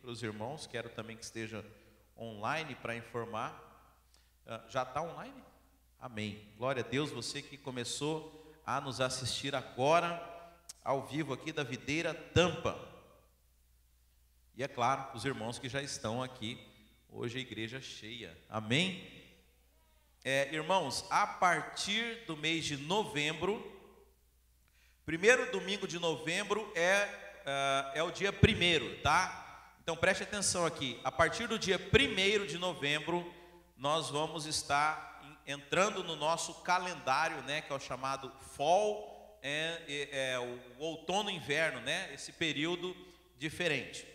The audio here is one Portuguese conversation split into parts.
para os irmãos, quero também que esteja online para informar. Já está online? Amém. Glória a Deus, você que começou a nos assistir agora, ao vivo aqui da Videira Tampa. E é claro, os irmãos que já estão aqui, hoje a igreja cheia. Amém? Irmãos, a partir do mês de novembro, primeiro domingo de novembro é o dia 1º, tá? Então preste atenção aqui, a partir do dia 1º de novembro, nós vamos estar entrando no nosso calendário, né, que é o chamado Fall, o outono e inverno, né, esse período diferente.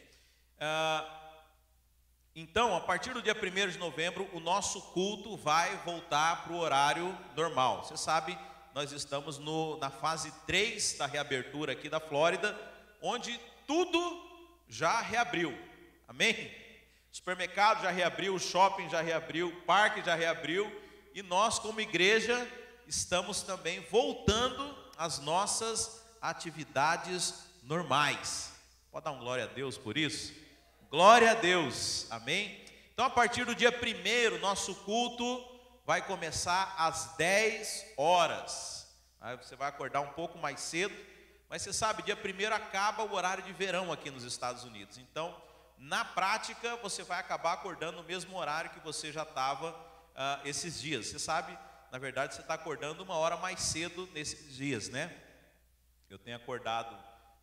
Então, a partir do dia 1º de novembro, o nosso culto vai voltar para o horário normal. Você sabe, nós estamos na fase 3 da reabertura aqui da Flórida, onde tudo já reabriu. Amém? O supermercado já reabriu, o shopping já reabriu, o parque já reabriu, e nós, como igreja, estamos também voltando às nossas atividades normais. Pode dar um glória a Deus por isso? Glória a Deus, amém? Então, a partir do dia 1º, nosso culto vai começar às 10 horas. Aí você vai acordar um pouco mais cedo, mas você sabe, dia 1º acaba o horário de verão aqui nos Estados Unidos. Então, na prática, você vai acabar acordando no mesmo horário que você já estava esses dias. Você sabe, na verdade, você está acordando 1 hora mais cedo nesses dias, né? Eu tenho acordado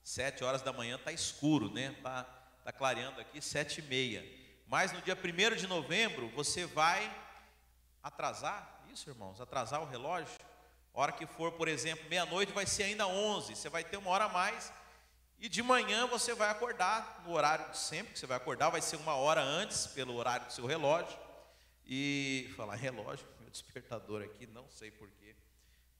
7 horas da manhã, está escuro, né? Está clareando aqui 7h30. Mas no dia 1º de novembro, você vai atrasar, isso, irmãos, atrasar o relógio. A hora que for, por exemplo, meia-noite, vai ser ainda 11, você vai ter 1 hora a mais. E de manhã você vai acordar no horário de sempre que você vai acordar, vai ser 1 hora antes, pelo horário do seu relógio. E falar relógio, meu despertador aqui, não sei porquê,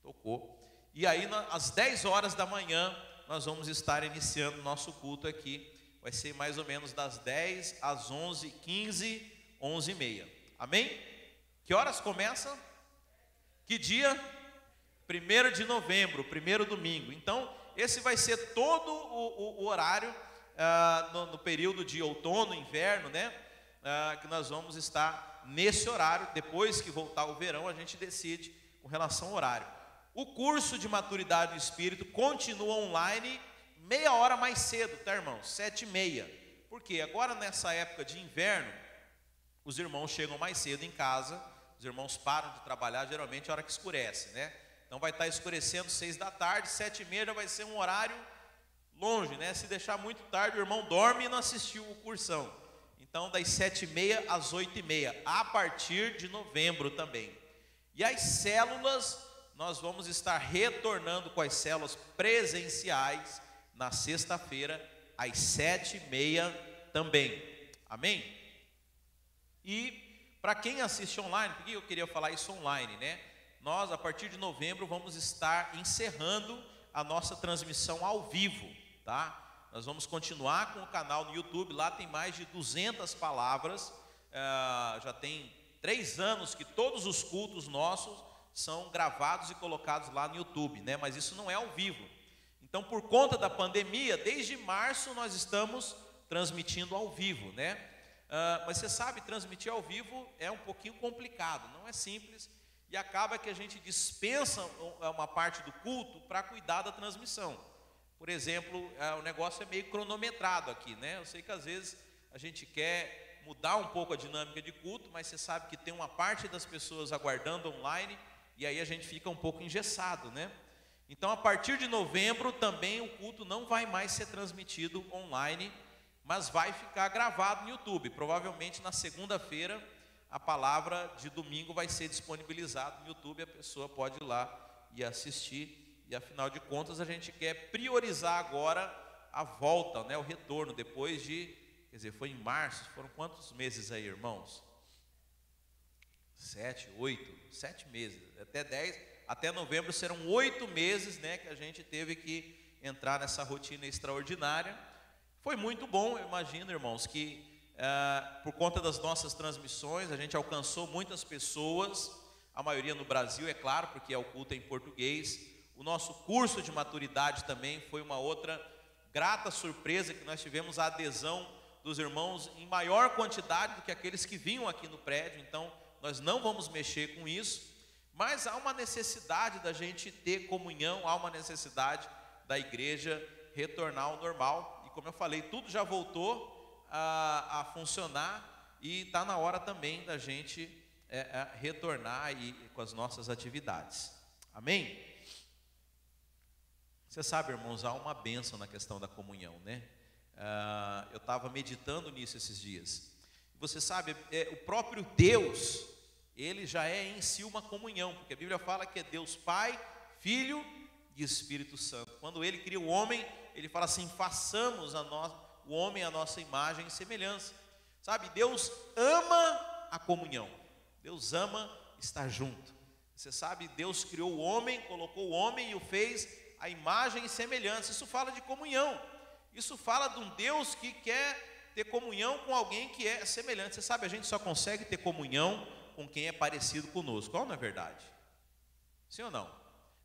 tocou. E aí, às 10 horas da manhã, nós vamos estar iniciando o nosso culto aqui. Vai ser mais ou menos das 10 às 11h15, 11h30. Amém? Que horas começa? Que dia? 1º de novembro, 1º domingo. Então, esse vai ser todo o horário no período de outono, inverno, né? Que nós vamos estar nesse horário. Depois que voltar o verão, a gente decide com relação ao horário. O curso de maturidade do Espírito continua online meia hora mais cedo, tá, irmãos? 7h30. Por quê? Agora, nessa época de inverno, os irmãos chegam mais cedo em casa, os irmãos param de trabalhar, geralmente a hora que escurece, né? Então vai estar escurecendo 6 da tarde, 7h30 já vai ser um horário longe, né? Se deixar muito tarde, o irmão dorme e não assistiu o cursão. Então, das 7h30 às 8h30, a partir de novembro também. E as células, nós vamos estar retornando com as células presenciais na sexta-feira, às 7h30 também. Amém? E para quem assiste online, porque eu queria falar isso online, né? Nós, a partir de novembro, vamos estar encerrando a nossa transmissão ao vivo, tá? Nós vamos continuar com o canal no YouTube, lá tem mais de 200 palavras, já tem 3 anos que todos os cultos nossos são gravados e colocados lá no YouTube, né? Mas isso não é ao vivo. Então, por conta da pandemia, desde março nós estamos transmitindo ao vivo, né? Mas você sabe, transmitir ao vivo é um pouquinho complicado, não é simples, e acaba que a gente dispensa uma parte do culto para cuidar da transmissão. Por exemplo, o negócio é meio cronometrado aqui, né? Eu sei que às vezes a gente quer mudar um pouco a dinâmica de culto, mas você sabe que tem uma parte das pessoas aguardando online, e aí a gente fica um pouco engessado, né? Então, a partir de novembro também o culto não vai mais ser transmitido online, mas vai ficar gravado no YouTube. Provavelmente na segunda-feira a palavra de domingo vai ser disponibilizada no YouTube, a pessoa pode ir lá e assistir. E afinal de contas a gente quer priorizar agora a volta, né, o retorno, depois de, quer dizer, foi em março, foram quantos meses aí, irmãos? 7 meses, até 10, até novembro serão 8 meses, né, que a gente teve que entrar nessa rotina extraordinária. Foi muito bom, eu imagino, irmãos, que por conta das nossas transmissões, a gente alcançou muitas pessoas, a maioria no Brasil, é claro, porque o culto é em português. O nosso curso de maturidade também foi uma outra grata surpresa, que nós tivemos a adesão dos irmãos em maior quantidade do que aqueles que vinham aqui no prédio, então nós não vamos mexer com isso, mas há uma necessidade da gente ter comunhão, há uma necessidade da igreja retornar ao normal, e como eu falei, tudo já voltou a funcionar, e está na hora também da gente retornar com as nossas atividades, amém? Você sabe, irmãos, há uma bênção na questão da comunhão, né? Eu estava meditando nisso esses dias. Você sabe, o próprio Deus, Ele já é em si uma comunhão, porque a Bíblia fala que é Deus Pai, Filho e Espírito Santo. Quando Ele cria o homem, Ele fala assim: façamos o homem à nossa imagem e semelhança. Sabe, Deus ama a comunhão, Deus ama estar junto. Você sabe, Deus criou o homem, colocou o homem e o fez a imagem e semelhança. Isso fala de comunhão. Isso fala de um Deus que quer ter comunhão com alguém que é semelhante. Você sabe, a gente só consegue ter comunhão com quem é parecido conosco. Qual não é verdade? Sim ou não?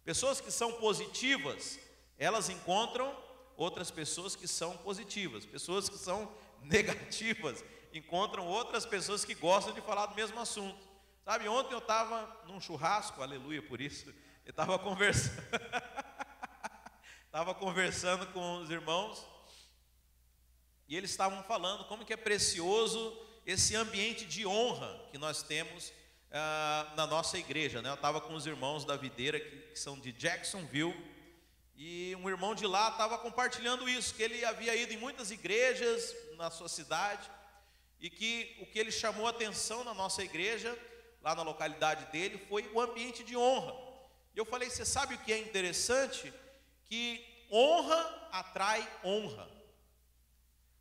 Pessoas que são positivas, elas encontram outras pessoas que são positivas. Pessoas que são negativas encontram outras pessoas que gostam de falar do mesmo assunto. Sabe, ontem eu estava num churrasco, aleluia por isso, eu estava conversando com os irmãos, e eles estavam falando como que é precioso esse ambiente de honra que nós temos na nossa igreja, né? Eu estava com os irmãos da videira que são de Jacksonville, e um irmão de lá estava compartilhando isso, que ele havia ido em muitas igrejas na sua cidade, e que o que ele chamou a atenção na nossa igreja, lá na localidade dele, foi o ambiente de honra. E eu falei: você sabe o que é interessante? Que honra atrai honra.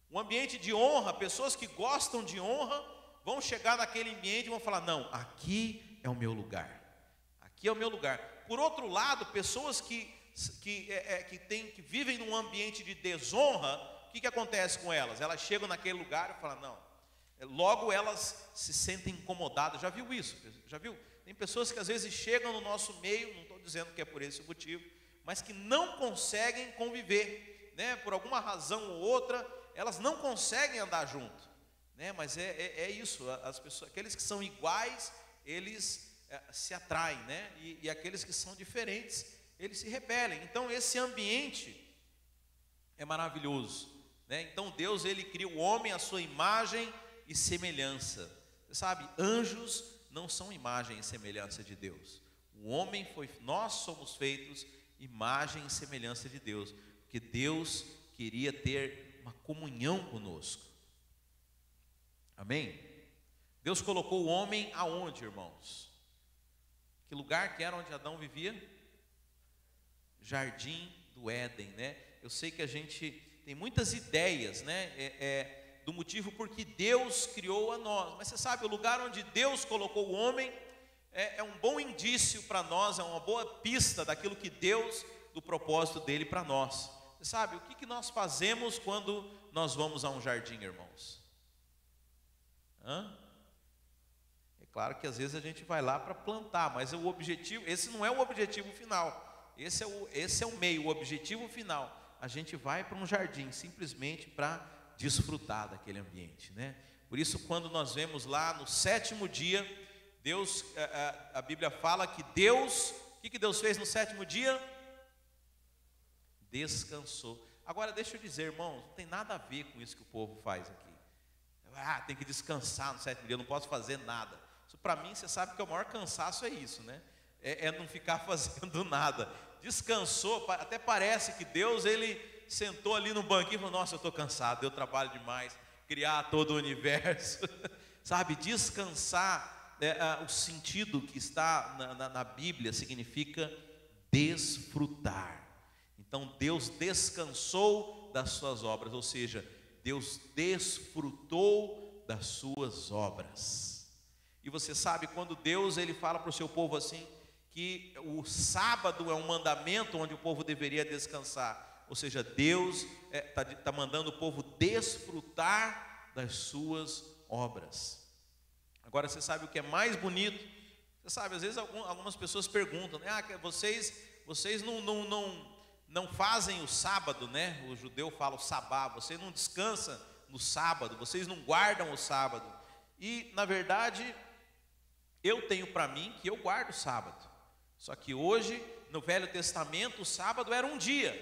Um ambiente de honra, pessoas que gostam de honra, vão chegar naquele ambiente e vão falar: não, aqui é o meu lugar, aqui é o meu lugar. Por outro lado, pessoas que vivem num ambiente de desonra, o que acontece com elas? Elas chegam naquele lugar e falam: não, logo elas se sentem incomodadas. Já viu isso? Já viu? Tem pessoas que às vezes chegam no nosso meio, não estou dizendo que é por esse motivo, mas que não conseguem conviver, né? Por alguma razão ou outra, elas não conseguem andar junto, né? Mas é isso, as pessoas, aqueles que são iguais, eles se atraem, né? E aqueles que são diferentes, eles se repelem. Então esse ambiente é maravilhoso, né? Então Deus, Ele cria o homem à sua imagem e semelhança. Você sabe, anjos não são imagem e semelhança de Deus. Nós somos feitos imagem e semelhança de Deus, porque Deus queria ter uma comunhão conosco. Amém? Deus colocou o homem aonde, irmãos? Que lugar que era onde Adão vivia? Jardim do Éden, né? Eu sei que a gente tem muitas ideias, né? Do motivo por que Deus criou a nós, mas você sabe, o lugar onde Deus colocou o homem é um bom indício para nós, é uma boa pista daquilo que Deus, do propósito dele para nós. Você sabe, o que nós fazemos quando nós vamos a um jardim, irmãos? É claro que às vezes a gente vai lá para plantar, mas o objetivo, esse não é o objetivo final, esse é o meio, o objetivo final. A gente vai para um jardim simplesmente para desfrutar daquele ambiente, né? Por isso, quando nós vemos lá no 7º dia, Deus, a Bíblia fala que Deus, o que Deus fez no 7º dia? Descansou. Agora deixa eu dizer, irmãos, não tem nada a ver com isso que o povo faz aqui. Tem que descansar no 7º dia, eu não posso fazer nada. Isso para mim, você sabe que o maior cansaço é isso, né? É não ficar fazendo nada. Descansou, até parece que Deus, Ele sentou ali no banquinho e falou: nossa, eu estou cansado, eu trabalho demais, criar todo o universo. Sabe, descansar, o sentido que está na Bíblia significa desfrutar. Então Deus descansou das suas obras, ou seja, Deus desfrutou das suas obras. E você sabe, quando Deus, Ele fala para o seu povo assim, que o sábado é um mandamento onde o povo deveria descansar, ou seja, Deus está mandando o povo desfrutar das suas obras. Agora, você sabe o que é mais bonito? Você sabe, às vezes algumas pessoas perguntam, né? Vocês não fazem o sábado, né? O judeu fala o sabá, você não descansa no sábado, vocês não guardam o sábado. E, na verdade, eu tenho para mim que eu guardo o sábado. Só que hoje, no Velho Testamento, o sábado era um dia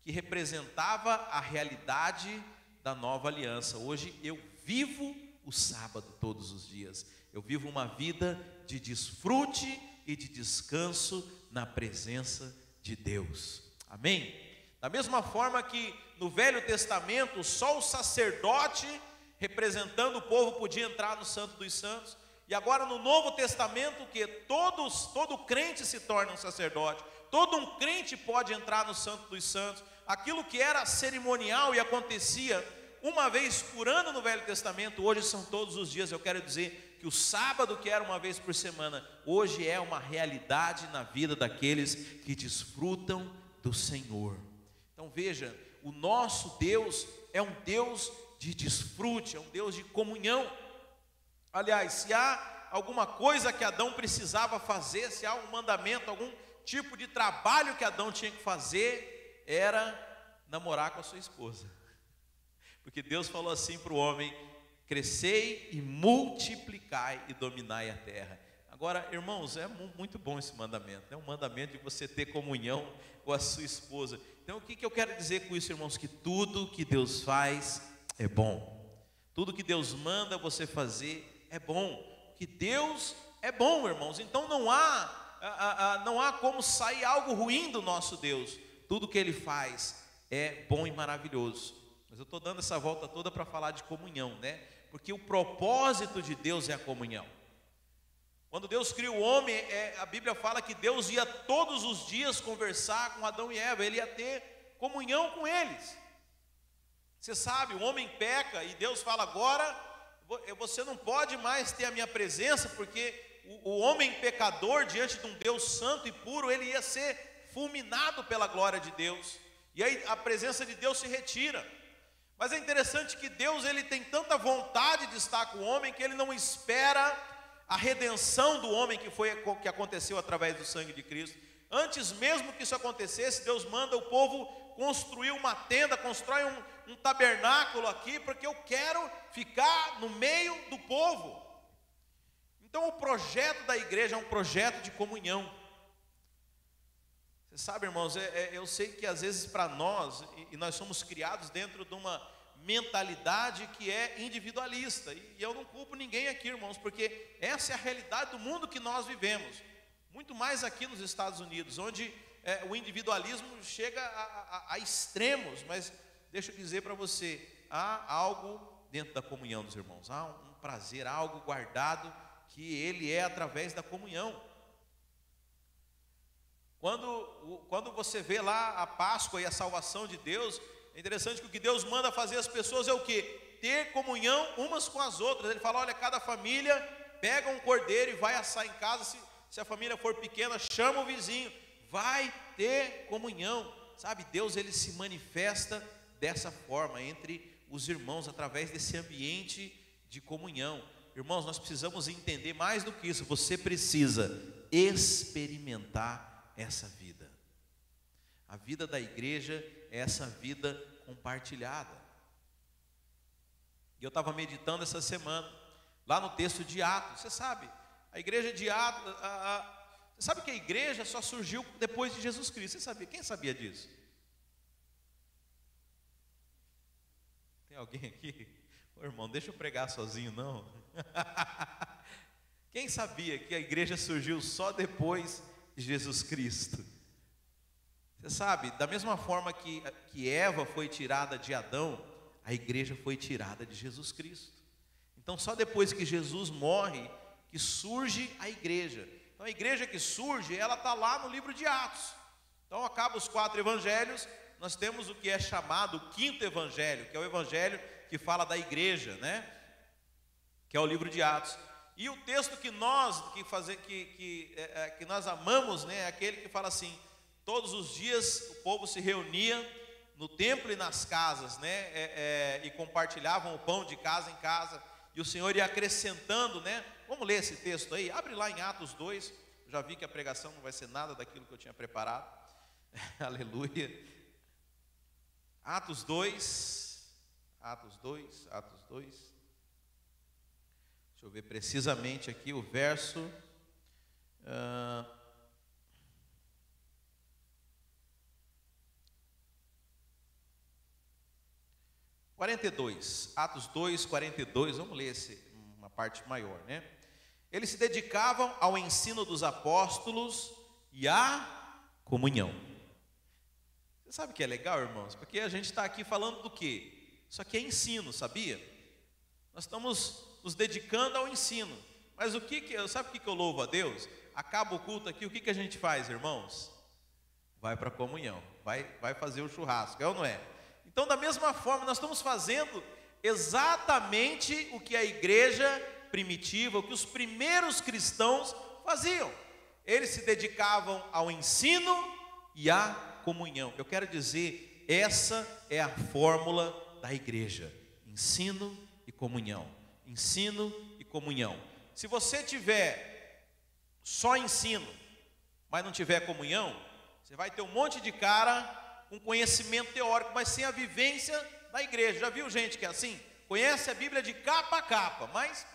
que representava a realidade da nova aliança. Hoje eu vivo o sábado todos os dias. Eu vivo uma vida de desfrute e de descanso na presença de Deus. Amém? Da mesma forma que no Velho Testamento, só o sacerdote representando o povo podia entrar no Santo dos Santos. E agora no Novo Testamento, que todo crente se torna um sacerdote, todo um crente pode entrar no Santo dos Santos. Aquilo que era cerimonial e acontecia uma vez por ano no Velho Testamento, hoje são todos os dias. Eu quero dizer que o sábado, que era uma vez por semana, hoje é uma realidade na vida daqueles que desfrutam do Senhor. Então veja, o nosso Deus é um Deus de desfrute, é um Deus de comunhão. Aliás, se há alguma coisa que Adão precisava fazer, se há um mandamento, algum tipo de trabalho que Adão tinha que fazer, era namorar com a sua esposa. Porque Deus falou assim para o homem: crescei e multiplicai e dominai a terra. Agora, irmãos, é muito bom esse mandamento. É um mandamento de você ter comunhão com a sua esposa. Então, o que eu quero dizer com isso, irmãos? Que tudo que Deus faz é bom. Tudo que Deus manda você fazer é bom. Que Deus é bom, irmãos. Então não há como sair algo ruim do nosso Deus. Tudo que Ele faz é bom e maravilhoso. Mas eu estou dando essa volta toda para falar de comunhão, né? Porque o propósito de Deus é a comunhão. Quando Deus cria o homem, a Bíblia fala que Deus ia todos os dias conversar com Adão e Eva. Ele ia ter comunhão com eles. Você sabe, o homem peca e Deus fala: agora você não pode mais ter a minha presença, porque o homem pecador diante de um Deus santo e puro, ele ia ser fulminado pela glória de Deus. E aí a presença de Deus se retira. Mas é interessante que Deus, ele tem tanta vontade de estar com o homem, que ele não espera a redenção do homem que aconteceu através do sangue de Cristo. Antes mesmo que isso acontecesse, Deus manda o povo construir uma tenda, constrói um tabernáculo aqui, porque eu quero ficar no meio do povo. Então o projeto da igreja é um projeto de comunhão. Você sabe, irmãos, eu sei que às vezes para nós, e nós somos criados dentro de uma mentalidade que é individualista, e eu não culpo ninguém aqui, irmãos, porque essa é a realidade do mundo que nós vivemos, muito mais aqui nos Estados Unidos, onde o individualismo chega a extremos. Mas deixa eu dizer para você, há algo dentro da comunhão dos irmãos, há um prazer, há algo guardado, que ele é através da comunhão. Quando você vê lá a Páscoa e a salvação de Deus, é interessante que o que Deus manda fazer as pessoas é o quê? Ter comunhão umas com as outras. Ele fala: olha, cada família pega um cordeiro e vai assar em casa. Se a família for pequena, chama o vizinho. Vai ter comunhão, sabe? Deus, ele se manifesta dessa forma entre os irmãos, através desse ambiente de comunhão. Irmãos, nós precisamos entender mais do que isso. Você precisa experimentar essa vida. A vida da igreja é essa vida compartilhada. E eu estava meditando essa semana, lá no texto de Atos. Você sabe, a igreja de Atos, você sabe que a igreja só surgiu depois de Jesus Cristo. Você sabia? Quem sabia disso? Tem alguém aqui? Ô, irmão, deixa eu pregar sozinho, não. Quem sabia que a igreja surgiu só depois de Jesus Cristo? Você sabe, da mesma forma que Eva foi tirada de Adão, a igreja foi tirada de Jesus Cristo. Então só depois que Jesus morre, que surge a igreja. Então a igreja que surge, ela está lá no livro de Atos. Então acaba os 4 evangelhos, nós temos o que é chamado o 5º evangelho, que é o evangelho que fala da igreja, né? Que é o livro de Atos. E o texto que nós amamos, né, é aquele que fala assim: todos os dias o povo se reunia no templo e nas casas, né, e compartilhavam o pão de casa em casa, e o Senhor ia acrescentando, né? Vamos ler esse texto aí, abre lá em Atos 2, eu já vi que a pregação não vai ser nada daquilo que eu tinha preparado, aleluia. Atos 2, Atos 2, Atos 2. Deixa eu ver precisamente aqui o verso. 42, Atos 2, 42, vamos ler uma parte maior, né? Eles se dedicavam ao ensino dos apóstolos e à comunhão. Você sabe o que é legal, irmãos? Porque a gente está aqui falando do quê? Isso aqui é ensino, sabia? Nós estamos nos dedicando ao ensino. Mas sabe o que eu louvo a Deus? Acaba o culto aqui, o que a gente faz, irmãos? Vai para a comunhão, vai fazer o churrasco, é ou não é? Então, da mesma forma, nós estamos fazendo exatamente o que a igreja primitiva, o que os primeiros cristãos faziam. Eles se dedicavam ao ensino e à comunhão. Eu quero dizer, essa é a fórmula da igreja: ensino e comunhão. Ensino e comunhão. Se você tiver só ensino, mas não tiver comunhão, você vai ter um monte de cara com conhecimento teórico, mas sem a vivência da igreja. Já viu gente que é assim? Conhece a Bíblia de capa a capa, mas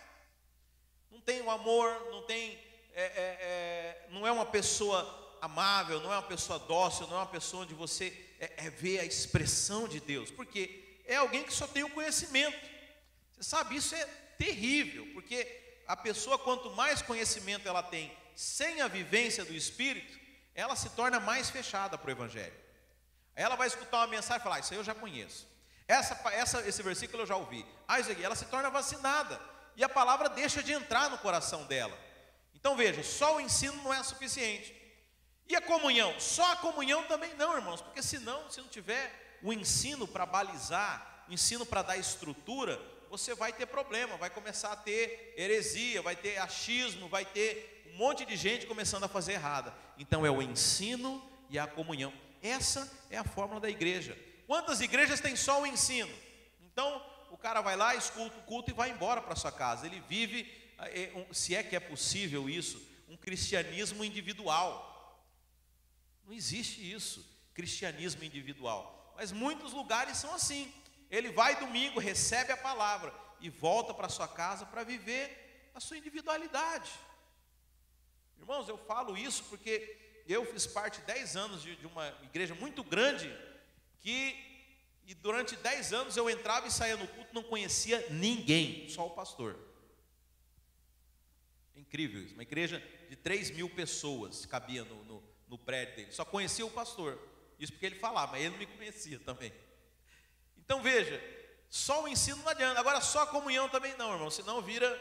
não tem o amor, não é uma pessoa amável, não é uma pessoa dócil, não é uma pessoa onde você vê a expressão de Deus, porque é alguém que só tem o conhecimento. Você sabe, isso é terrível, porque a pessoa, quanto mais conhecimento ela tem, sem a vivência do Espírito, ela se torna mais fechada para o Evangelho. Aí ela vai escutar uma mensagem e falar: isso aí eu já conheço, esse versículo eu já ouvi, isso aqui, ela se torna vacinada, e a palavra deixa de entrar no coração dela. Então veja, só o ensino não é suficiente. E a comunhão? Só a comunhão também não, irmãos, porque se não tiver o ensino para balizar, o ensino para dar estrutura, você vai ter problema, vai começar a ter heresia, vai ter achismo, vai ter um monte de gente começando a fazer errada. Então é o ensino e a comunhão. Essa é a fórmula da igreja. Quantas igrejas têm só o ensino? Então o cara vai lá, escuta o culto e vai embora para sua casa. Ele vive, se é que é possível isso, um cristianismo individual. Não existe isso, cristianismo individual. Mas muitos lugares são assim. Ele vai domingo, recebe a palavra e volta para sua casa para viver a sua individualidade. Irmãos, eu falo isso porque eu fiz parte 10 anos de uma igreja muito grande, e durante 10 anos eu entrava e saía no culto, não conhecia ninguém, só o pastor. É incrível isso, uma igreja de 3.000 pessoas cabia no prédio dele, só conhecia o pastor, isso porque ele falava, mas ele não me conhecia também. Então veja, só o ensino não adianta, agora só a comunhão também não, irmão, senão vira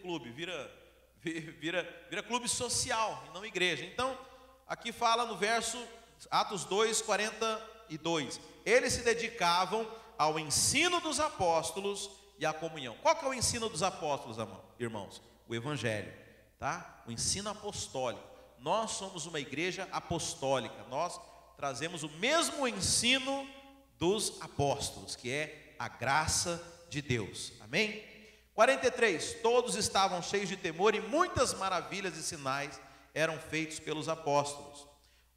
clube, vira clube social e não igreja. Então aqui fala no verso Atos 2, 42, eles se dedicavam ao ensino dos apóstolos e à comunhão. Qual que é o ensino dos apóstolos, irmãos? O Evangelho, tá? O ensino apostólico. Nós somos uma igreja apostólica, nós trazemos o mesmo ensino dos apóstolos, que é a graça de Deus, amém? 43, todos estavam cheios de temor e muitas maravilhas e sinais eram feitos pelos apóstolos.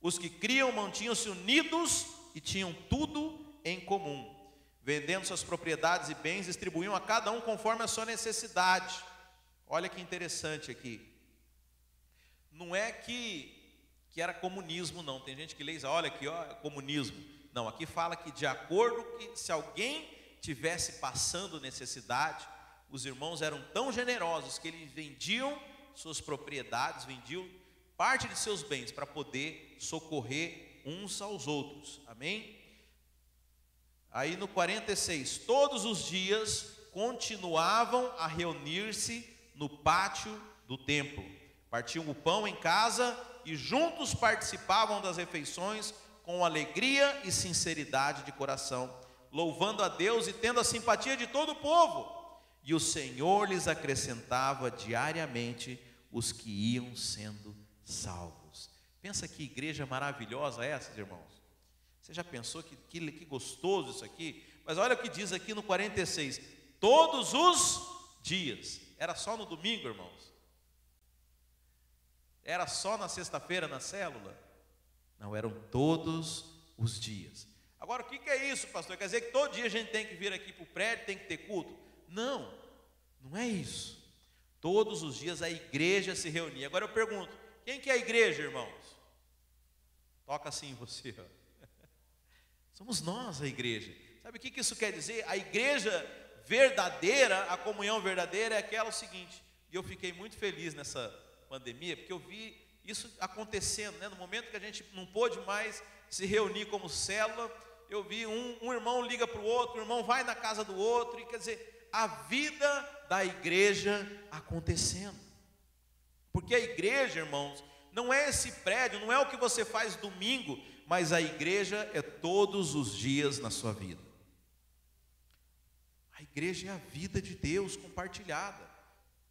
Os que criam mantinham-se unidos e tinham tudo em comum. Vendendo suas propriedades e bens, distribuíam a cada um conforme a sua necessidade. Olha que interessante aqui. Não é que era comunismo, não. Tem gente que lê e diz, olha aqui, ó, é comunismo. Não, aqui fala que de acordo que se alguém tivesse passando necessidade, os irmãos eram tão generosos que eles vendiam suas propriedades, vendiam parte de seus bens para poder socorrer uns aos outros, amém? Aí no 46, todos os dias continuavam a reunir-se no pátio do templo, partiam o pão em casa e juntos participavam das refeições com alegria e sinceridade de coração, louvando a Deus e tendo a simpatia de todo o povo. E o Senhor lhes acrescentava diariamente os que iam sendo salvos. Pensa que igreja maravilhosa é essa, irmãos? Você já pensou que gostoso isso aqui? Mas olha o que diz aqui no 46, todos os dias. Era só no domingo, irmãos? Era só na sexta-feira na célula? Não, eram todos os dias. Agora, o que é isso, pastor? Quer dizer que todo dia a gente tem que vir aqui para o prédio, tem que ter culto? Não, não é isso. Todos os dias a igreja se reunia. Agora eu pergunto, quem que é a igreja, irmãos? Toca assim em você, ó. Somos nós a igreja. Sabe o que isso quer dizer? A igreja verdadeira, a comunhão verdadeira é aquela seguinte. E eu fiquei muito feliz nessa pandemia, porque eu vi isso acontecendo, né? No momento que a gente não pôde mais se reunir como célula, eu vi um irmão liga para o outro, o irmão vai na casa do outro, e quer dizer, a vida da igreja acontecendo. Porque a igreja, irmãos, não é esse prédio, não é o que você faz domingo, mas a igreja é todos os dias na sua vida. A igreja é a vida de Deus compartilhada.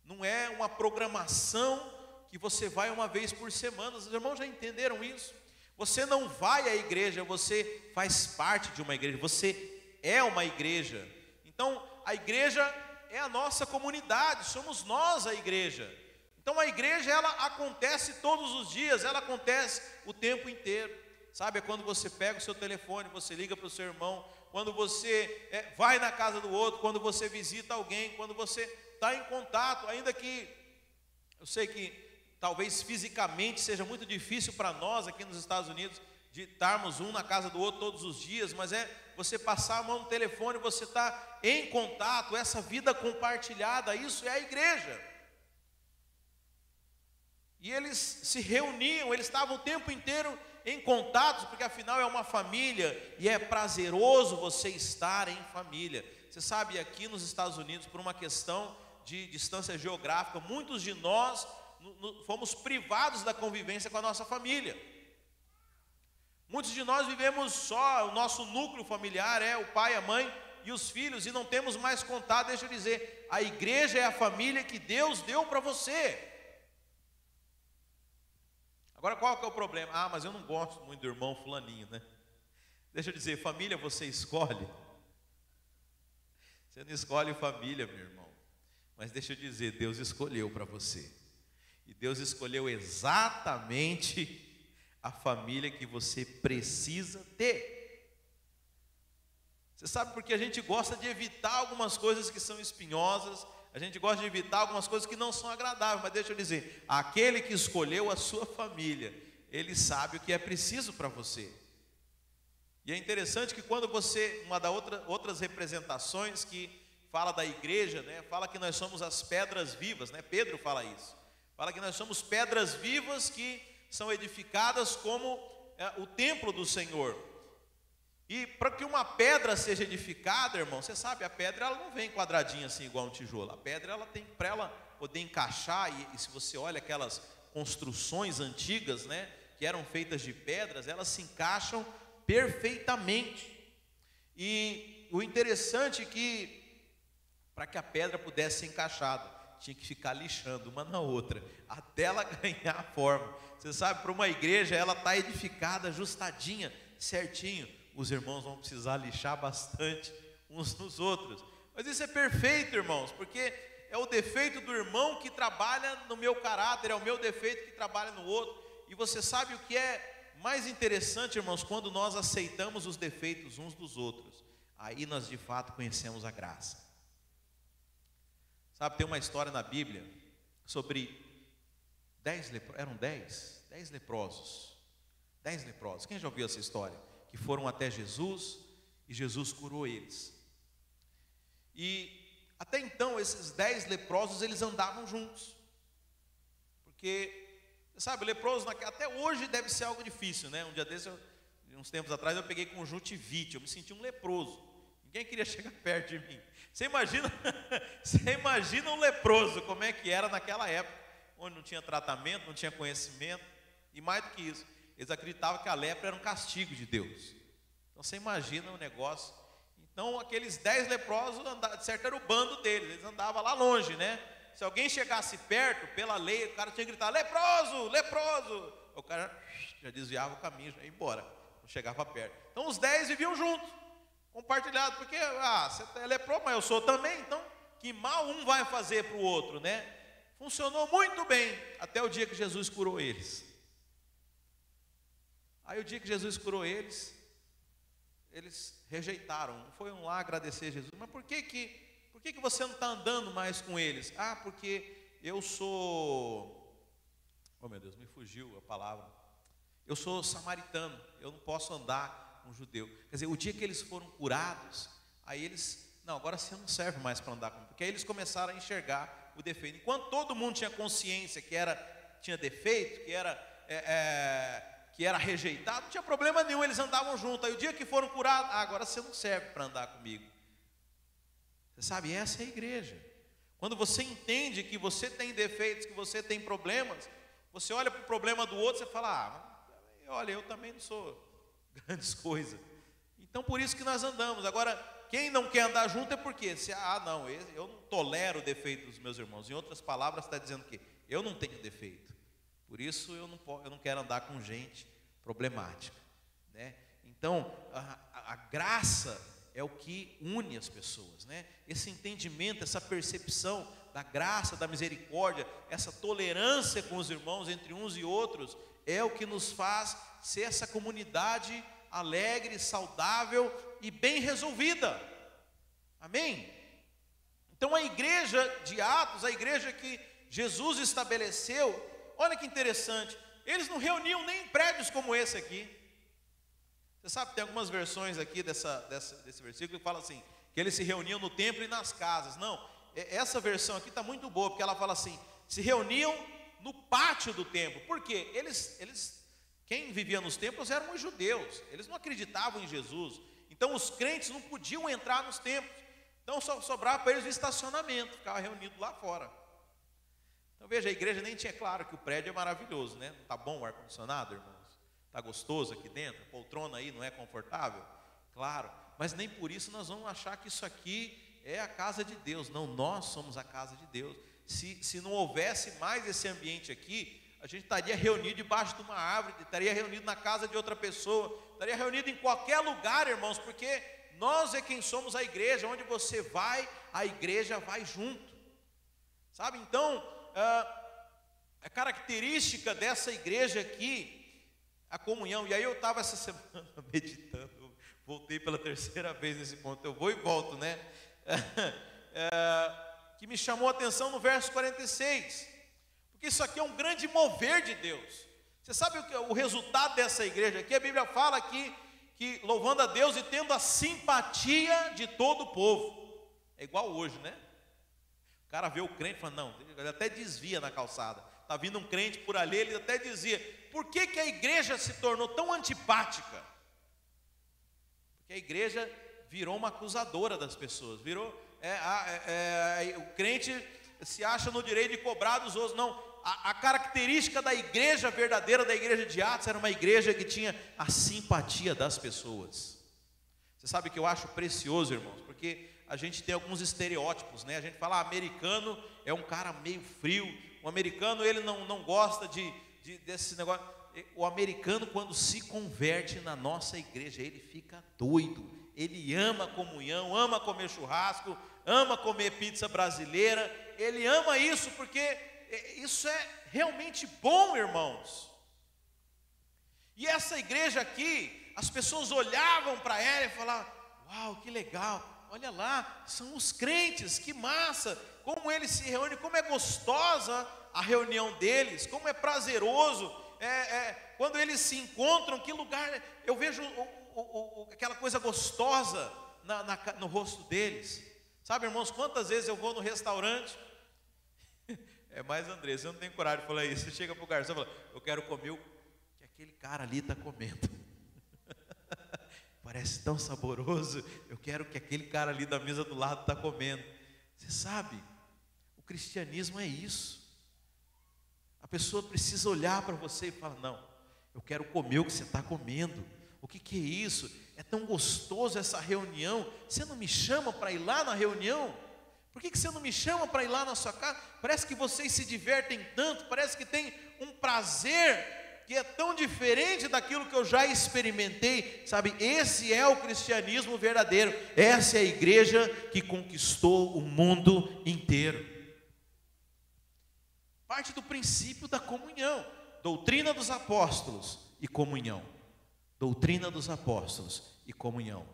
Não é uma programação que você vai uma vez por semana. Os irmãos já entenderam isso? Você não vai à igreja, você faz parte de uma igreja, você é uma igreja. Então, a igreja é a nossa comunidade, somos nós a igreja. Então, a igreja, ela acontece todos os dias, ela acontece o tempo inteiro. Sabe, é quando você pega o seu telefone, você liga para o seu irmão, quando você vai na casa do outro, quando você visita alguém, quando você está em contato, ainda que, eu sei que talvez fisicamente seja muito difícil para nós aqui nos Estados Unidos, de estarmos um na casa do outro todos os dias, mas é você passar a mão no telefone, você está em contato, essa vida compartilhada, isso é a igreja. E eles se reuniam, eles estavam o tempo inteiro em contato, porque afinal é uma família, e é prazeroso você estar em família. Você sabe, aqui nos Estados Unidos, por uma questão de distância geográfica, muitos de nós fomos privados da convivência com a nossa família. Muitos de nós vivemos só, o nosso núcleo familiar é o pai, a mãe e os filhos, e não temos mais contato. Deixa eu dizer, a igreja é a família que Deus deu para você. Agora, qual que é o problema? Ah, mas eu não gosto muito do irmão fulaninho, né? Deixa eu dizer, família você escolhe. Você não escolhe família, meu irmão. Mas deixa eu dizer, Deus escolheu para você. E Deus escolheu exatamente a família que você precisa ter. Você sabe, porque a gente gosta de evitar algumas coisas que são espinhosas, a gente gosta de evitar algumas coisas que não são agradáveis, mas deixa eu dizer, aquele que escolheu a sua família, ele sabe o que é preciso para você. E é interessante que quando você, outras representações que fala da igreja, né, fala que nós somos as pedras vivas, né? Pedro fala isso. Fala que nós somos pedras vivas que são edificadas como o templo do Senhor. E para que uma pedra seja edificada, irmão, você sabe, a pedra ela não vem quadradinha assim igual um tijolo. A pedra ela tem, para ela poder encaixar, e se você olha aquelas construções antigas, né, que eram feitas de pedras, elas se encaixam perfeitamente. E o interessante é que, para que a pedra pudesse ser encaixada, tinha que ficar lixando uma na outra, até ela ganhar forma. Você sabe, para uma igreja, ela está edificada, ajustadinha, certinho. Os irmãos vão precisar lixar bastante uns nos outros. Mas isso é perfeito, irmãos, porque é o defeito do irmão que trabalha no meu caráter, é o meu defeito que trabalha no outro. E você sabe o que é mais interessante, irmãos, quando nós aceitamos os defeitos uns dos outros, aí nós de fato conhecemos a graça. Sabe, tem uma história na Bíblia sobre 10 leprosos. 10 leprosos. Quem já ouviu essa história? Que foram até Jesus e Jesus curou eles. E até então esses 10 leprosos eles andavam juntos. Porque, sabe, leproso até hoje deve ser algo difícil, né? Um dia desses, uns tempos atrás, eu peguei conjuntivite, eu me senti um leproso. Ninguém queria chegar perto de mim. Você imagina um leproso, como é que era naquela época, onde não tinha tratamento, não tinha conhecimento, e mais do que isso, eles acreditavam que a lepra era um castigo de Deus. Então você imagina o negócio. Então aqueles 10 leprosos, de certo era o bando deles, eles andavam lá longe, né? Se alguém chegasse perto, pela lei, o cara tinha que gritar, leproso, leproso. O cara já desviava o caminho, já ia embora, não chegava perto. Então os 10 viviam juntos, compartilhado, porque você é leproso, mas eu sou também, então que mal um vai fazer para o outro, né? Funcionou muito bem, até o dia que Jesus curou eles. Aí o dia que Jesus curou eles eles rejeitaram, não foram lá agradecer Jesus. Mas por que você não está andando mais com eles? Ah, porque eu sou, oh meu Deus, me fugiu a palavra, eu sou samaritano, eu não posso andar com judeu. Quer dizer, o dia que eles foram curados, aí eles, não, agora você não serve mais para andar com, porque aí eles começaram a enxergar o defeito. Enquanto todo mundo tinha consciência que tinha defeito, que era rejeitado, não tinha problema nenhum, eles andavam juntos. Aí o dia que foram curados, agora você não serve para andar comigo. Você sabe, essa é a igreja. Quando você entende que você tem defeitos, que você tem problemas, você olha para o problema do outro e fala, olha, eu também não sou grandes coisas. Então por isso que nós andamos. Agora, quem não quer andar junto é porque, não, eu não tolero o defeito dos meus irmãos. Em outras palavras, está dizendo que eu não tenho defeito. Por isso eu não quero andar com gente problemática, né? Então a graça é o que une as pessoas, né? Esse entendimento, essa percepção da graça, da misericórdia, essa tolerância com os irmãos entre uns e outros, é o que nos faz ser essa comunidade alegre, saudável e bem resolvida. Amém? Então a igreja de Atos, a igreja que Jesus estabeleceu, olha que interessante, eles não reuniam nem em prédios como esse aqui. Você sabe, tem algumas versões aqui desse versículo que fala assim, que eles se reuniam no templo e nas casas. Não, essa versão aqui está muito boa, porque ela fala assim, se reuniam no pátio do templo. Por quê? Quem vivia nos templos eram os judeus, eles não acreditavam em Jesus. Então os crentes não podiam entrar nos templos. Então só sobrava para eles o estacionamento, ficava reunido lá fora. Então veja, a igreja nem tinha, claro que o prédio é maravilhoso, né? Não está bom o ar-condicionado, irmãos? Está gostoso aqui dentro? A poltrona aí não é confortável? Claro, mas nem por isso nós vamos achar que isso aqui é a casa de Deus. Não, nós somos a casa de Deus. Se não houvesse mais esse ambiente aqui, a gente estaria reunido debaixo de uma árvore, estaria reunido na casa de outra pessoa, estaria reunido em qualquer lugar, irmãos, porque nós é quem somos a igreja. Onde você vai, a igreja vai junto, sabe? Então, a característica dessa igreja aqui, a comunhão. E aí eu estava essa semana meditando, voltei pela terceira vez nesse ponto, eu vou e volto, né? Que me chamou a atenção no verso 46, porque isso aqui é um grande mover de Deus. Você sabe o resultado dessa igreja aqui? A Bíblia fala aqui que louvando a Deus e tendo a simpatia de todo o povo. É igual hoje, né? O cara vê o crente e fala, não, ele até desvia na calçada. Está vindo um crente por ali, ele até dizia, por que a igreja se tornou tão antipática? Porque a igreja virou uma acusadora das pessoas, o crente se acha no direito de cobrar dos outros. Não, a característica da igreja verdadeira, da igreja de Atos, era uma igreja que tinha a simpatia das pessoas. Você sabe que eu acho precioso, irmãos, porque a gente tem alguns estereótipos, né? A gente fala, americano é um cara meio frio, o americano ele não gosta desse negócio. O americano, quando se converte na nossa igreja, ele fica doido, ele ama a comunhão, ama comer churrasco, ama comer pizza brasileira, ele ama isso, porque isso é realmente bom, irmãos. E essa igreja aqui, as pessoas olhavam para ela e falavam, uau, que legal, olha lá, são os crentes, que massa, como eles se reúnem, como é gostosa a reunião deles, como é prazeroso, quando eles se encontram, que lugar, eu vejo aquela coisa gostosa no rosto deles. Sabe, irmãos, quantas vezes eu vou no restaurante, mais André, eu não tenho coragem de falar isso, você chega para o garçom e fala, eu quero comer o que aquele cara ali está comendo. Parece tão saboroso, eu quero que aquele cara ali da mesa do lado está comendo. Você sabe, o cristianismo é isso. A pessoa precisa olhar para você e falar, não, eu quero comer o que você está comendo. O que é isso? É tão gostoso essa reunião. Você não me chama para ir lá na reunião? Por que você não me chama para ir lá na sua casa? Parece que vocês se divertem tanto, parece que tem um prazer que é tão diferente daquilo que eu já experimentei. Sabe, esse é o cristianismo verdadeiro. Essa é a igreja que conquistou o mundo inteiro. Parte do princípio da comunhão, doutrina dos apóstolos e comunhão. Doutrina dos apóstolos e comunhão.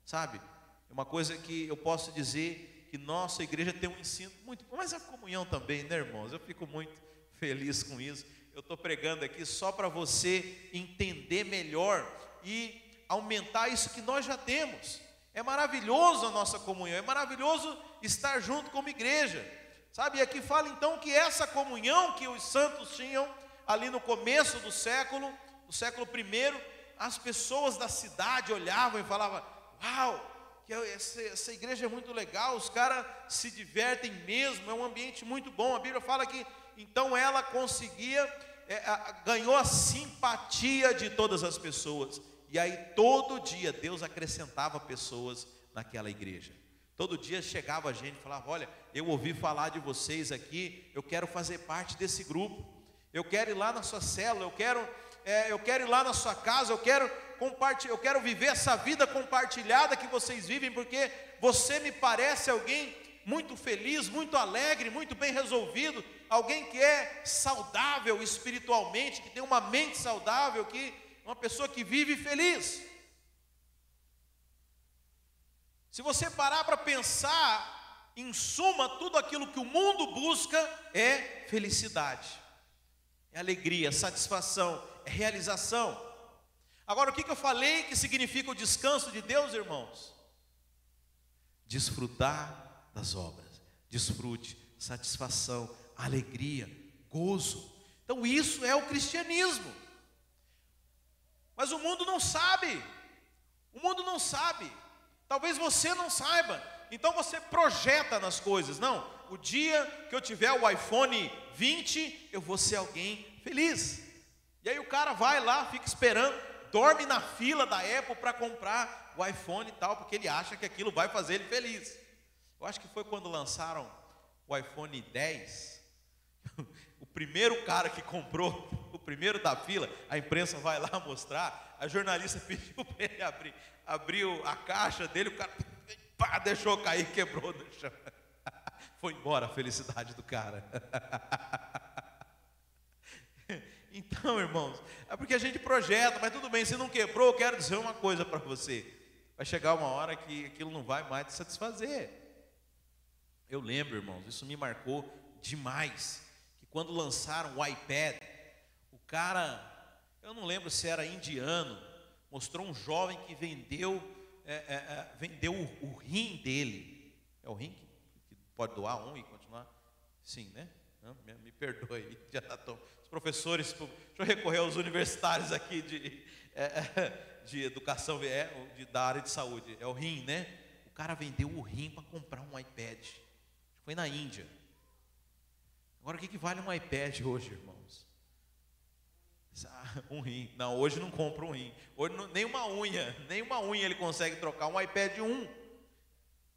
Sabe, é uma coisa que eu posso dizer que nossa igreja tem um ensino muito bom, mas a comunhão também, né, irmãos? Eu fico muito feliz com isso. Eu estou pregando aqui só para você entender melhor e aumentar isso que nós já temos. É maravilhoso a nossa comunhão, é maravilhoso estar junto como igreja, sabe? E aqui fala então que essa comunhão que os santos tinham ali no começo do século I, as pessoas da cidade olhavam e falavam: uau, que essa igreja é muito legal, os caras se divertem mesmo, é um ambiente muito bom. A Bíblia fala que então ela ganhou a simpatia de todas as pessoas. E aí todo dia Deus acrescentava pessoas naquela igreja. Todo dia chegava gente e falava: olha, eu ouvi falar de vocês aqui, eu quero fazer parte desse grupo, eu quero ir lá na sua célula, eu quero ir lá na sua casa, eu quero viver essa vida compartilhada que vocês vivem, porque você me parece alguém muito feliz, muito alegre, muito bem resolvido, alguém que é saudável espiritualmente, que tem uma mente saudável, uma pessoa que vive feliz. Se você parar para pensar, em suma, tudo aquilo que o mundo busca é felicidade, é alegria, satisfação, é realização. Agora, o que eu falei que significa o descanso de Deus, irmãos? Desfrutar das obras, desfrute, satisfação, alegria, gozo. Então isso é o cristianismo. Mas o mundo não sabe, talvez você não saiba, então você projeta nas coisas: não, o dia que eu tiver o iPhone 20, eu vou ser alguém feliz. E aí o cara vai lá, fica esperando, dorme na fila da Apple para comprar o iPhone e tal, porque ele acha que aquilo vai fazer ele feliz. Eu acho que foi quando lançaram o iPhone 10, o primeiro cara que comprou, o primeiro da fila, a imprensa vai lá mostrar, a jornalista pediu para ele abriu a caixa dele, o cara deixou cair, quebrou no chão. Foi embora a felicidade do cara. Então, irmãos, é porque a gente projeta, mas tudo bem, se não quebrou, eu quero dizer uma coisa para você: vai chegar uma hora que aquilo não vai mais te satisfazer. Eu lembro, irmãos, isso me marcou demais, que quando lançaram o iPad, o cara, eu não lembro se era indiano, mostrou um jovem que vendeu o rim dele. É o rim que pode doar um e continuar? Sim, né? Não, me perdoe, já estou. Os professores, deixa eu recorrer aos universitários aqui de educação, da área de saúde. É o rim, né? O cara vendeu o rim para comprar um iPad. Foi na Índia. Agora, o que vale um iPad hoje, irmãos? Um rim. Não, hoje não compra um rim. Hoje nem uma unha ele consegue trocar. Um iPad 1.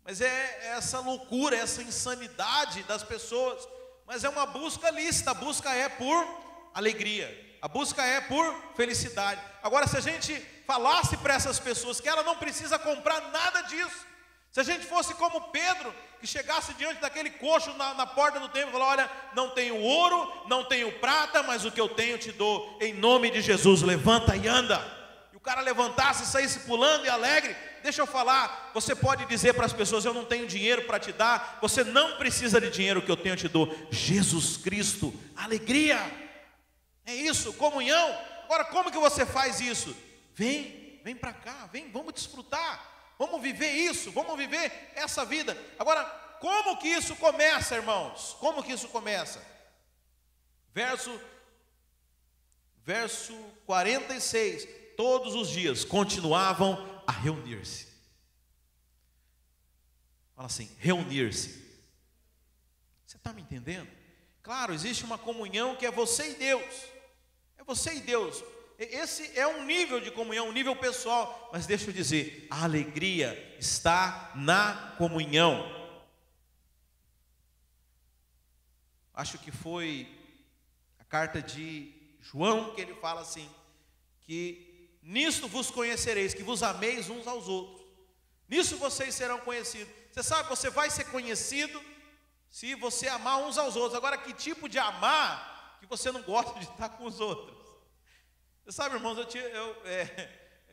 Mas é essa loucura, essa insanidade das pessoas. Mas é uma busca lícita. A busca é por alegria, a busca é por felicidade. Agora, se a gente falasse para essas pessoas que ela não precisa comprar nada disso, se a gente fosse como Pedro, que chegasse diante daquele coxo na porta do templo e falasse: olha, não tenho ouro, não tenho prata, mas o que eu tenho te dou, em nome de Jesus, levanta e anda. E o cara levantasse e saísse pulando e alegre. Deixa eu falar, você pode dizer para as pessoas: eu não tenho dinheiro para te dar. Você não precisa de dinheiro, o que eu tenho te dou, Jesus Cristo, alegria. É isso, comunhão. Agora, como que você faz isso? Vem para cá, vamos desfrutar. Vamos viver isso, vamos viver essa vida. Agora, como que isso começa, irmãos? Como que isso começa? Verso 46. Todos os dias continuavam a reunir-se. Fala assim, reunir-se. Você está me entendendo? Claro, existe uma comunhão que é você e Deus. É você e Deus. Esse é um nível de comunhão, um nível pessoal. Mas deixa eu dizer, a alegria está na comunhão. Acho que foi a carta de João que ele fala assim, que nisto vos conhecereis, que vos ameis uns aos outros. Nisso vocês serão conhecidos. Você sabe, você vai ser conhecido se você amar uns aos outros. Agora, que tipo de amar que você não gosta de estar com os outros? Você sabe, irmãos,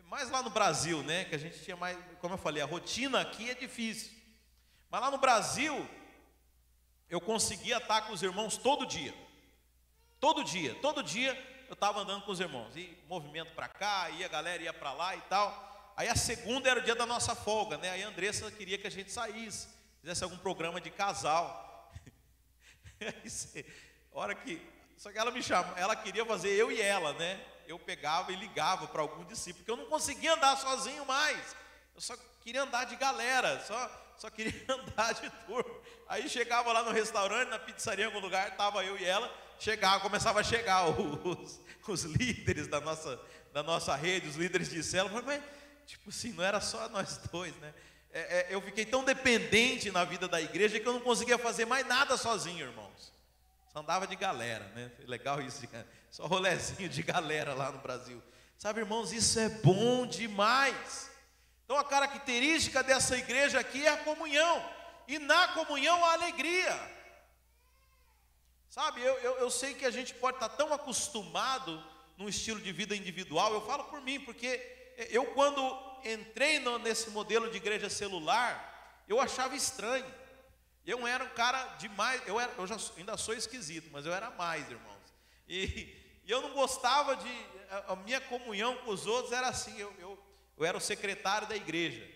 mais lá no Brasil, né? Que a gente tinha mais, como eu falei, a rotina aqui é difícil. Mas lá no Brasil, eu conseguia estar com os irmãos todo dia. Todo dia eu estava andando com os irmãos. E movimento para cá, a galera ia para lá e tal. Aí a segunda era o dia da nossa folga, né? Aí a Andressa queria que a gente saísse, fizesse algum programa de casal. Só que ela me chamou, ela queria fazer eu e ela, né? Eu pegava e ligava para algum discípulo, porque eu não conseguia andar sozinho mais. Eu só queria andar de galera, só queria andar de turma. Aí chegava lá no restaurante, na pizzaria, em algum lugar, estava eu e ela, começava a chegar os líderes da nossa rede, os líderes de célula, mas tipo assim, não era só nós dois, né? Eu fiquei tão dependente na vida da igreja que eu não conseguia fazer mais nada sozinho, irmãos. Só andava de galera, né? Legal isso, só rolezinho de galera lá no Brasil. Sabe, irmãos, isso é bom demais. Então a característica dessa igreja aqui é a comunhão. E na comunhão a alegria. Sabe, eu sei que a gente pode estar tão acostumado num estilo de vida individual. Eu falo por mim, porque eu quando entrei nesse modelo de igreja celular, eu achava estranho. Eu era um cara demais, ainda sou esquisito, mas eu era mais, irmãos. E eu não gostava a minha comunhão com os outros era assim, eu era o secretário da igreja.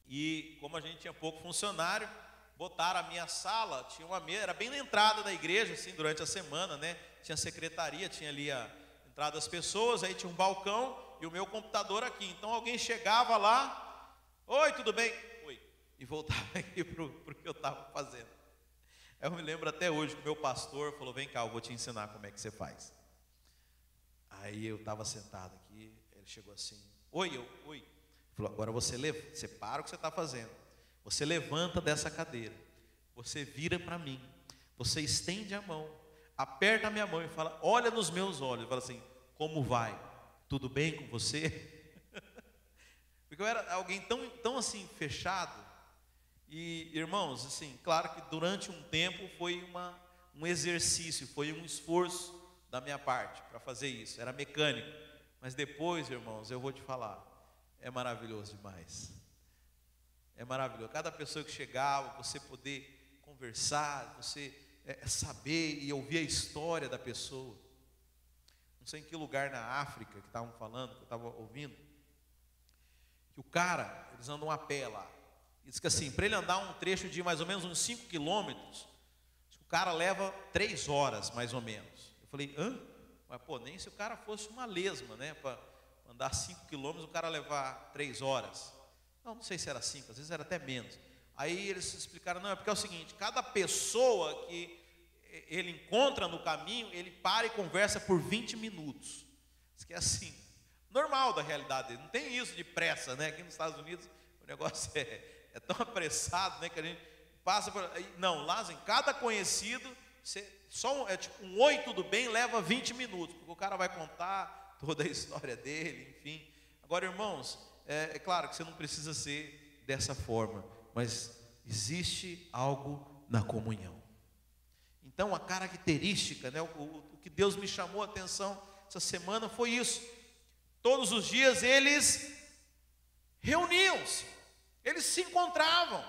E como a gente tinha pouco funcionário, botaram a minha sala, tinha uma mesa, era bem na entrada da igreja, assim, durante a semana, né? Tinha secretaria, tinha ali a entrada das pessoas, aí tinha um balcão e o meu computador aqui. Então alguém chegava lá, oi, tudo bem? Oi. E voltava aqui para o que eu estava fazendo. Eu me lembro até hoje que o meu pastor falou, vem cá, eu vou te ensinar como é que você faz. Aí eu estava sentado aqui, ele chegou assim, oi. Ele falou, agora você para o que você está fazendo. Você levanta dessa cadeira, você vira para mim, você estende a mão, aperta a minha mão e fala, olha nos meus olhos, e fala assim, como vai? Tudo bem com você? Porque eu era alguém tão assim, fechado. E irmãos, assim, claro que durante um tempo foi um exercício, foi um esforço da minha parte para fazer isso, era mecânico. Mas depois, irmãos, eu vou te falar, é maravilhoso demais. É maravilhoso. Cada pessoa que chegava, você poder conversar, você saber e ouvir a história da pessoa. Não sei em que lugar na África que estavam falando, que eu estava ouvindo, que o cara, eles andam a pé lá. E diz que assim, para ele andar um trecho de mais ou menos uns 5 quilômetros, o cara leva 3 horas mais ou menos. Eu falei, hã? Mas pô, nem se o cara fosse uma lesma, né? Para andar 5 quilômetros, o cara levar 3 horas. Não sei se era 5, às vezes era até menos. Aí eles explicaram, não, é porque é o seguinte, cada pessoa que ele encontra no caminho, ele para e conversa por 20 minutos. Isso que é assim, normal da realidade dele, não tem isso de pressa, né? Aqui nos Estados Unidos o negócio é tão apressado, né? Que a gente passa por... Não, lá em cada conhecido, tipo um oi, tudo bem, leva 20 minutos, porque o cara vai contar toda a história dele, enfim. Agora, irmãos, é claro que você não precisa ser dessa forma, mas existe algo na comunhão. Então a característica, né, o que Deus me chamou a atenção essa semana foi isso. Todos os dias eles reuniam-se, eles se encontravam.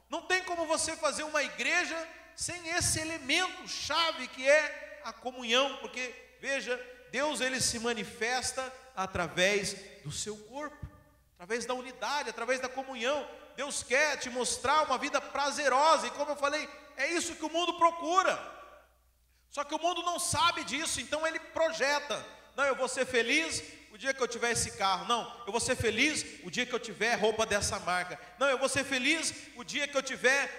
Não tem como você fazer uma igreja sem esse elemento chave que é a comunhão, porque veja, Deus ele se manifesta através do seu corpo, através da unidade, através da comunhão. Deus quer te mostrar uma vida prazerosa, e como eu falei, é isso que o mundo procura. Só que o mundo não sabe disso, então ele projeta. Não, eu vou ser feliz o dia que eu tiver esse carro. Não, eu vou ser feliz o dia que eu tiver roupa dessa marca. Não, eu vou ser feliz o dia que eu tiver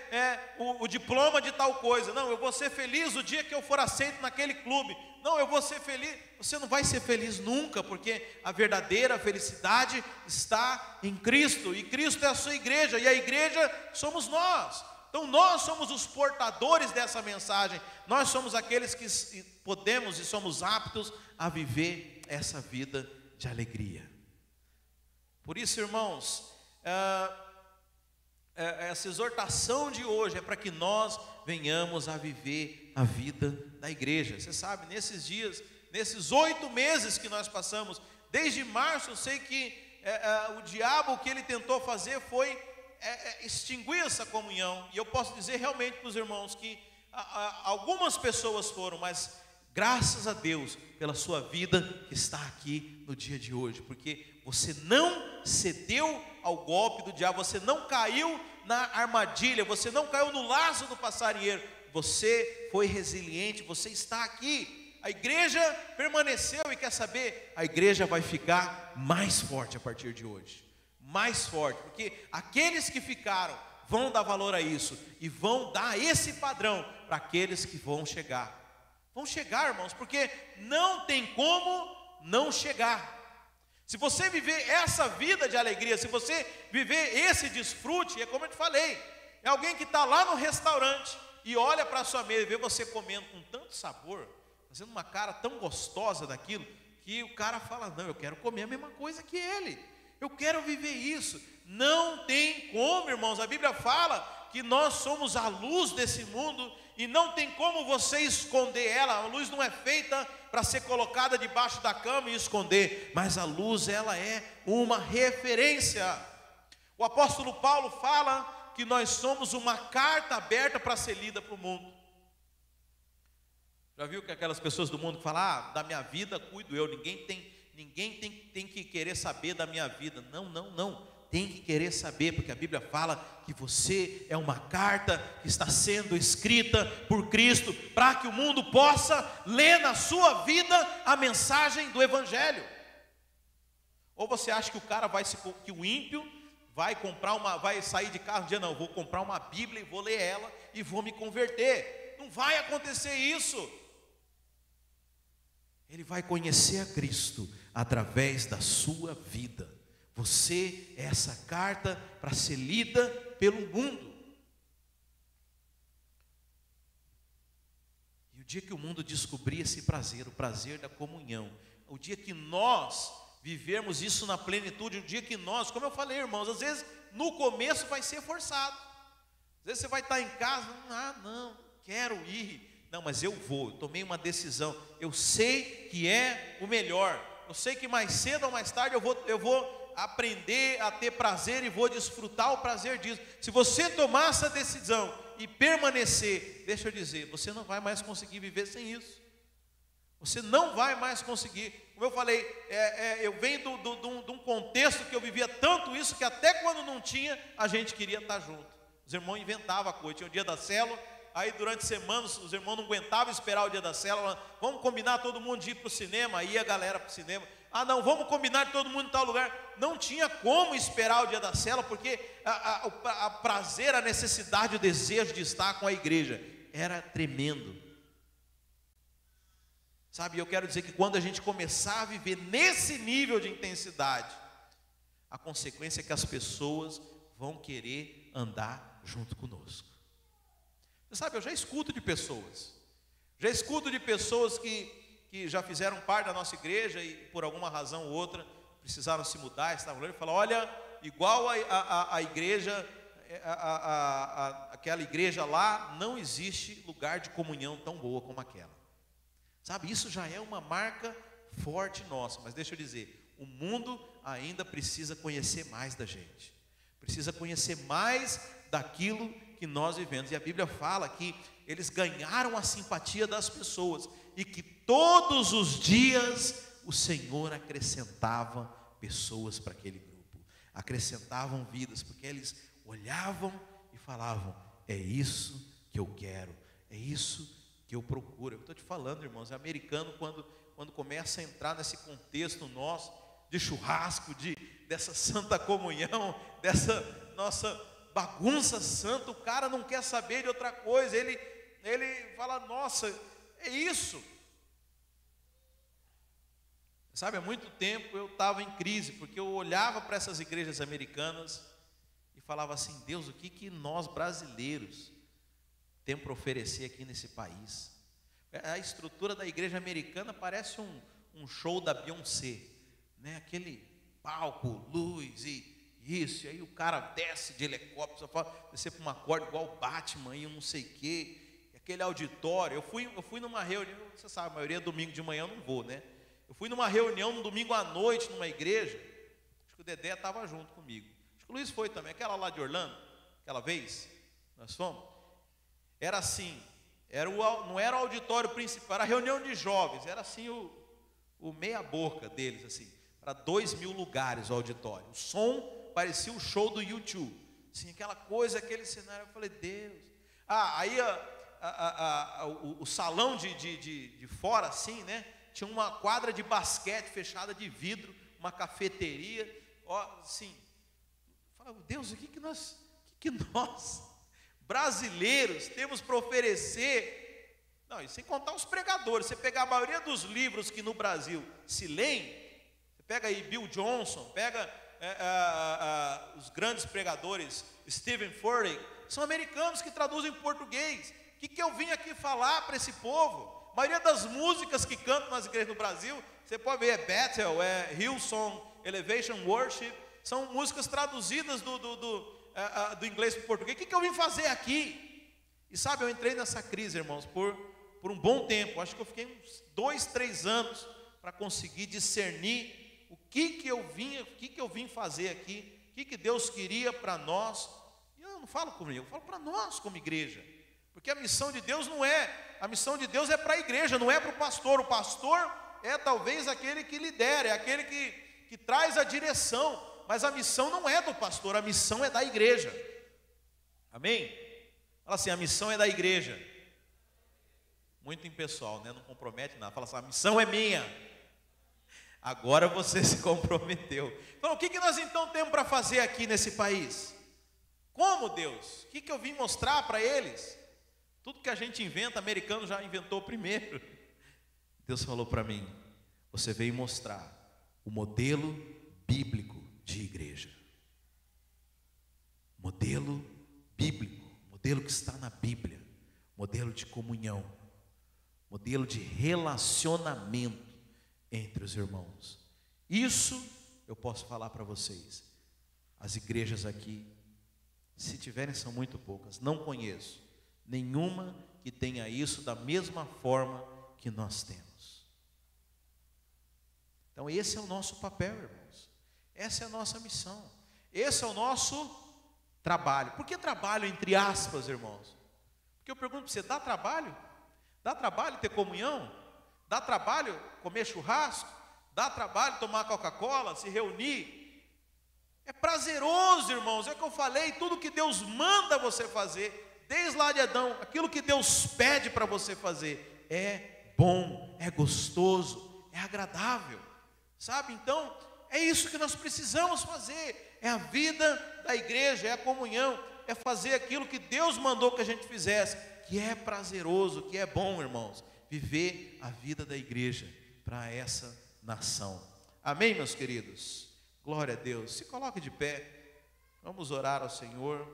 o diploma de tal coisa. Não, eu vou ser feliz o dia que eu for aceito naquele clube. Não, eu vou ser feliz. Você não vai ser feliz nunca, porque a verdadeira felicidade está em Cristo. E Cristo é a sua igreja, e a igreja somos nós. Então nós somos os portadores dessa mensagem. Nós somos aqueles que podemos e somos aptos a viver essa vida de alegria. Por isso, irmãos, essa exortação de hoje é para que nós venhamos a viver a vida da igreja. Você sabe, nesses dias, nesses 8 meses que nós passamos Desde março eu sei que o diabo, o que ele tentou fazer foi extinguir essa comunhão. E eu posso dizer realmente para os irmãos que algumas pessoas foram, mas graças a Deus pela sua vida que está aqui no dia de hoje, porque você não cedeu ao golpe do diabo, você não caiu na armadilha, você não caiu no laço do passarinheiro, você foi resiliente, você está aqui. A igreja permaneceu e quer saber, a igreja vai ficar mais forte a partir de hoje, mais forte, porque aqueles que ficaram vão dar valor a isso e vão dar esse padrão para aqueles que vão chegar. Vão chegar, irmãos, porque não tem como não chegar. Se você viver essa vida de alegria, se você viver esse desfrute, é como eu te falei, é alguém que está lá no restaurante e olha para a sua mesa e vê você comendo com tanto sabor, fazendo uma cara tão gostosa daquilo, que o cara fala, não, eu quero comer a mesma coisa que ele, eu quero viver isso. Não tem como, irmãos, a Bíblia fala que nós somos a luz desse mundo, e não tem como você esconder ela. A luz não é feita para ser colocada debaixo da cama e esconder, mas a luz, ela é uma referência. O apóstolo Paulo fala que nós somos uma carta aberta para ser lida para o mundo. Já viu que aquelas pessoas do mundo que falam, da minha vida cuido eu, ninguém tem que querer saber da minha vida. Não. Tem que querer saber, porque a Bíblia fala que você é uma carta que está sendo escrita por Cristo, para que o mundo possa ler na sua vida a mensagem do Evangelho. Ou você acha que que o ímpio vai sair de casa um dia, não, vou comprar uma Bíblia e vou ler ela e vou me converter? Não vai acontecer isso. Ele vai conhecer a Cristo através da sua vida. Você é essa carta para ser lida pelo mundo. E o dia que o mundo descobrir esse prazer, o prazer da comunhão, o dia que nós vivermos isso na plenitude, o dia que nós, como eu falei, irmãos, às vezes no começo vai ser forçado. Às vezes você vai estar em casa, não quero ir. Não, mas eu vou, eu tomei uma decisão, eu sei que é o melhor, eu sei que mais cedo ou mais tarde eu vou aprender a ter prazer e vou desfrutar o prazer disso. Se você tomar essa decisão e permanecer, deixa eu dizer, você não vai mais conseguir viver sem isso. Você não vai mais conseguir. Como eu falei, eu venho de um contexto que eu vivia tanto isso, que até quando não tinha, a gente queria estar junto. Os irmãos inventavam a coisa, tinha o dia da célula, aí durante semanas os irmãos não aguentavam esperar o dia da célula, vamos combinar todo mundo de ir para o cinema, aí a galera para o cinema. Não, vamos combinar de todo mundo em tal lugar. Não tinha como esperar o dia da célula, porque a prazer, a necessidade, o desejo de estar com a igreja era tremendo. Sabe, eu quero dizer que quando a gente começar a viver nesse nível de intensidade, a consequência é que as pessoas vão querer andar junto conosco. Você sabe, eu já escuto de pessoas que já fizeram parte da nossa igreja e por alguma razão ou outra precisaram se mudar, estavam lá e falaram, olha, igual a igreja, aquela igreja lá, não existe lugar de comunhão tão boa como aquela. Sabe, isso já é uma marca forte nossa, mas deixa eu dizer, o mundo ainda precisa conhecer mais da gente, precisa conhecer mais daquilo que nós vivemos, e a Bíblia fala que eles ganharam a simpatia das pessoas, e que todos os dias o Senhor acrescentava pessoas para aquele grupo, acrescentavam vidas, porque eles olhavam e falavam, é isso que eu quero, é isso que eu procuro. Eu estou te falando, irmãos, é americano quando começa a entrar nesse contexto nosso, de churrasco, dessa santa comunhão, dessa nossa bagunça santa, o cara não quer saber de outra coisa, ele fala, nossa, é isso. Sabe, há muito tempo eu estava em crise, porque eu olhava para essas igrejas americanas e falava assim, Deus, o que nós brasileiros temos para oferecer aqui nesse país? A estrutura da igreja americana parece um show da Beyoncé, né? Aquele palco, luz e isso, e aí o cara desce de helicóptero, só fala, descer para uma corda igual o Batman e um não sei o quê, aquele auditório. Eu fui numa reunião, você sabe, a maioria domingo de manhã eu não vou, né? Eu Eu fui numa reunião no domingo à noite, numa igreja, acho que o Dedé estava junto comigo, acho que o Luiz foi também, aquela lá de Orlando, aquela vez, nós fomos, era assim, não era o auditório principal, era a reunião de jovens, era assim o meia boca deles, assim, para 2.000 lugares o auditório, o som parecia o show do YouTube, assim, aquela coisa, aquele cenário, eu falei, Deus, aí o salão de fora, assim, né, tinha uma quadra de basquete fechada de vidro, uma cafeteria, ó, assim, eu falei, Deus, o que nós, brasileiros, temos para oferecer? Não, e sem contar os pregadores, você pegar a maioria dos livros que no Brasil se leem, você pega aí Bill Johnson, pega os grandes pregadores, Stephen Furtick, são americanos que traduzem em português. O que eu vim aqui falar para esse povo? A maioria das músicas que cantam nas igrejas do Brasil, você pode ver, é Bethel, é Hillsong, Elevation Worship, são músicas traduzidas do inglês para o português. O que eu vim fazer aqui? E sabe, eu entrei nessa crise, irmãos, por um bom tempo, acho que eu fiquei uns 2, 3 anos para conseguir discernir o que eu vim fazer aqui, o que Deus queria para nós. E eu não falo comigo, eu falo para nós como igreja, porque a missão de Deus a missão de Deus é para a igreja, não é para o pastor é talvez aquele que lidera, é aquele que traz a direção, mas a missão não é do pastor, a missão é da igreja, amém? Fala assim, a missão é da igreja, muito impessoal, né? Não compromete nada, fala assim, a missão é minha, agora você se comprometeu. Então o que nós então temos para fazer aqui nesse país? Como, Deus? O que eu vim mostrar para eles? Tudo que a gente inventa, americano já inventou primeiro. Deus falou para mim, você veio mostrar o modelo bíblico de igreja. Modelo bíblico, modelo que está na Bíblia, modelo de comunhão, modelo de relacionamento entre os irmãos. Isso eu posso falar para vocês. As igrejas aqui, se tiverem, são muito poucas, não conheço nenhuma que tenha isso da mesma forma que nós temos. Então esse é o nosso papel, irmãos, essa é a nossa missão, esse é o nosso trabalho. Por que trabalho entre aspas, irmãos? Porque eu pergunto para você, dá trabalho? Dá trabalho ter comunhão? Dá trabalho comer churrasco? Dá trabalho tomar Coca-Cola, se reunir? É prazeroso, irmãos, é o que eu falei, tudo que Deus manda você fazer, desde lá de Adão, aquilo que Deus pede para você fazer, é bom, é gostoso, é agradável, sabe? Então, é isso que nós precisamos fazer, é a vida da igreja, é a comunhão, é fazer aquilo que Deus mandou que a gente fizesse, que é prazeroso, que é bom, irmãos, viver a vida da igreja para essa nação. Amém, meus queridos? Glória a Deus. Se coloque de pé, vamos orar ao Senhor.